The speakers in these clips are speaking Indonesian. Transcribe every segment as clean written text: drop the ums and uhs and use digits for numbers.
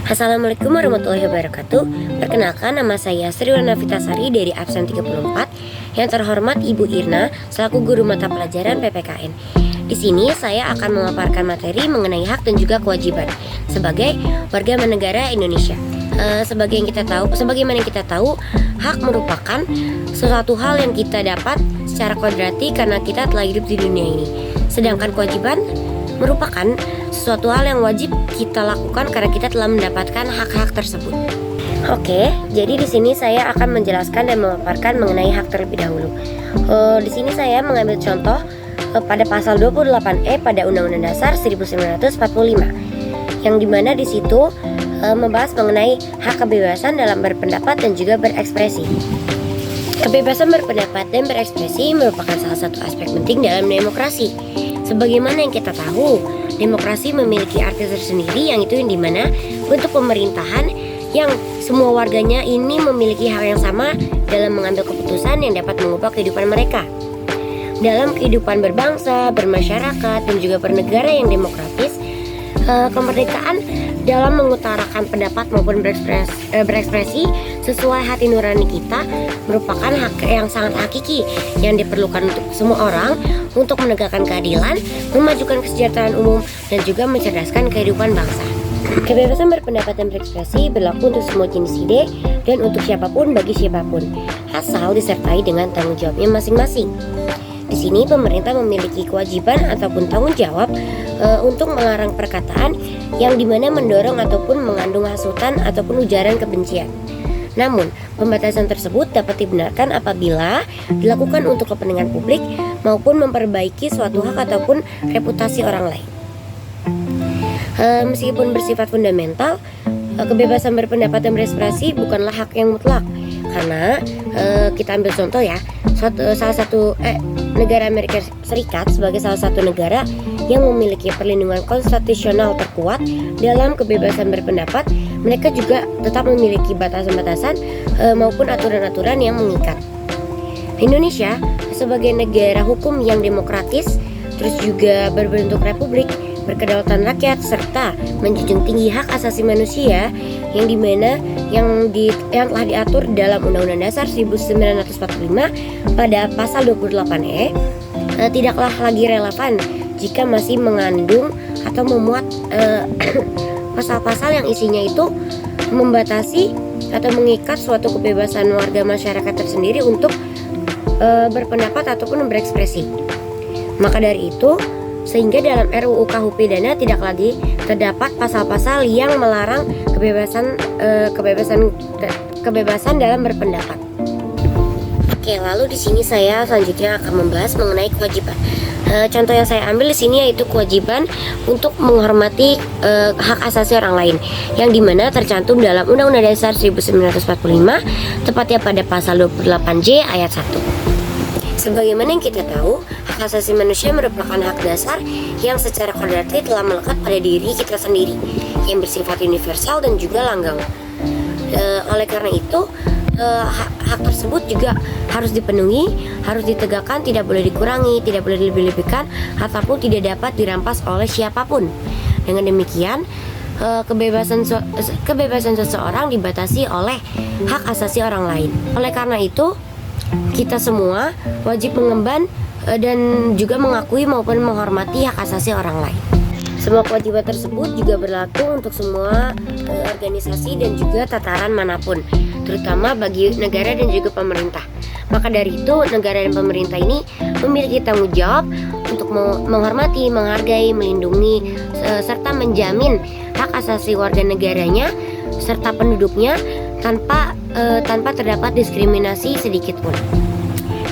Assalamualaikum warahmatullahi wabarakatuh. Perkenalkan, nama saya Sriwana Vitasari dari absen 34. Yang terhormat Ibu Irna selaku guru mata pelajaran PPKN. Di sini saya akan memaparkan materi mengenai hak dan juga kewajiban sebagai warga negara Indonesia. Sebagaimana yang kita tahu, hak merupakan sesuatu hal yang kita dapat secara kodrati karena kita telah hidup di dunia ini. Sedangkan kewajiban merupakan sesuatu hal yang wajib kita lakukan karena kita telah mendapatkan hak-hak tersebut. Oke, jadi di sini saya akan menjelaskan dan memaparkan mengenai hak terlebih dahulu. Di sini saya mengambil contoh pada pasal 28E pada Undang-Undang Dasar 1945, yang dimana di situ membahas mengenai hak kebebasan dalam berpendapat dan juga berekspresi. Kebebasan berpendapat dan berekspresi merupakan salah satu aspek penting dalam demokrasi. Sebagaimana yang kita tahu, demokrasi memiliki arti tersendiri, yang dimana bentuk pemerintahan yang semua warganya ini memiliki hak yang sama dalam mengambil keputusan yang dapat mengubah kehidupan mereka. Dalam kehidupan berbangsa, bermasyarakat, dan juga bernegara yang demokratis, kemerdekaan dalam mengutarakan pendapat maupun berekspresi sesuai hati nurani kita merupakan hak yang sangat hakiki yang diperlukan untuk semua orang untuk menegakkan keadilan, memajukan kesejahteraan umum, dan juga mencerdaskan kehidupan bangsa. Kebebasan berpendapat dan berekspresi berlaku untuk semua jenis ide dan untuk siapapun bagi siapapun, asal disertai dengan tanggung jawabnya masing-masing. Di sini pemerintah memiliki kewajiban ataupun tanggung jawab untuk melarang perkataan yang dimana mendorong ataupun mengandung hasutan ataupun ujaran kebencian. Namun, pembatasan tersebut dapat dibenarkan apabila dilakukan untuk kepentingan publik maupun memperbaiki suatu hak ataupun reputasi orang lain. Meskipun bersifat fundamental, kebebasan berpendapat dan berekspresi bukanlah hak yang mutlak. Karena kita ambil contoh ya, negara Amerika Serikat sebagai salah satu negara yang memiliki perlindungan konstitusional terkuat dalam kebebasan berpendapat, mereka juga tetap memiliki batasan-batasan maupun aturan-aturan yang mengikat. Indonesia sebagai negara hukum yang demokratis, terus juga berbentuk republik, berkedaulatan rakyat, serta menjunjung tinggi hak asasi manusia yang dimana yang telah diatur dalam Undang-Undang Dasar 1945 pada pasal 28E, tidaklah lagi relevan jika masih mengandung atau memuat pasal-pasal yang isinya itu membatasi atau mengikat suatu kebebasan warga masyarakat tersendiri untuk berpendapat ataupun berekspresi. Maka dari itu, sehingga dalam RUU KUH pidana tidak lagi terdapat pasal-pasal yang melarang kebebasan dalam berpendapat. Oke, lalu di sini saya selanjutnya akan membahas mengenai kewajiban. Contoh yang saya ambil di sini yaitu kewajiban untuk menghormati hak asasi orang lain, yang dimana tercantum dalam Undang-Undang Dasar 1945, tepatnya pada pasal 28J ayat 1. Sebagaimana yang kita tahu, hak asasi manusia merupakan hak dasar yang secara kodrati telah melekat pada diri kita sendiri, yang bersifat universal dan juga langgeng. Oleh karena itu, hak tersebut juga harus dipenuhi, harus ditegakkan, tidak boleh dikurangi, tidak boleh dilebih-lebihkan, ataupun tidak dapat dirampas oleh siapapun. Dengan demikian, kebebasan seseorang dibatasi oleh hak asasi orang lain. Oleh karena itu, kita semua wajib mengemban dan juga mengakui maupun menghormati hak asasi orang lain. Semua kewajiban tersebut juga berlaku untuk semua organisasi dan juga tataran manapun, terutama bagi negara dan juga pemerintah. Maka dari itu, negara dan pemerintah ini memiliki tanggung jawab untuk menghormati, menghargai, melindungi, serta menjamin hak asasi warga negaranya serta penduduknya tanpa terdapat diskriminasi sedikit pun.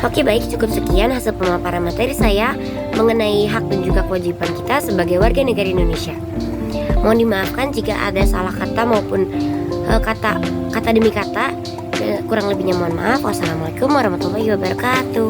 Oke, baik, cukup sekian hasil pemaparan materi saya mengenai hak dan juga kewajiban kita sebagai warga negara Indonesia. Mohon dimaafkan jika ada salah kata maupun kata demi kata. Kurang lebihnya mohon maaf. Wassalamualaikum warahmatullahi wabarakatuh.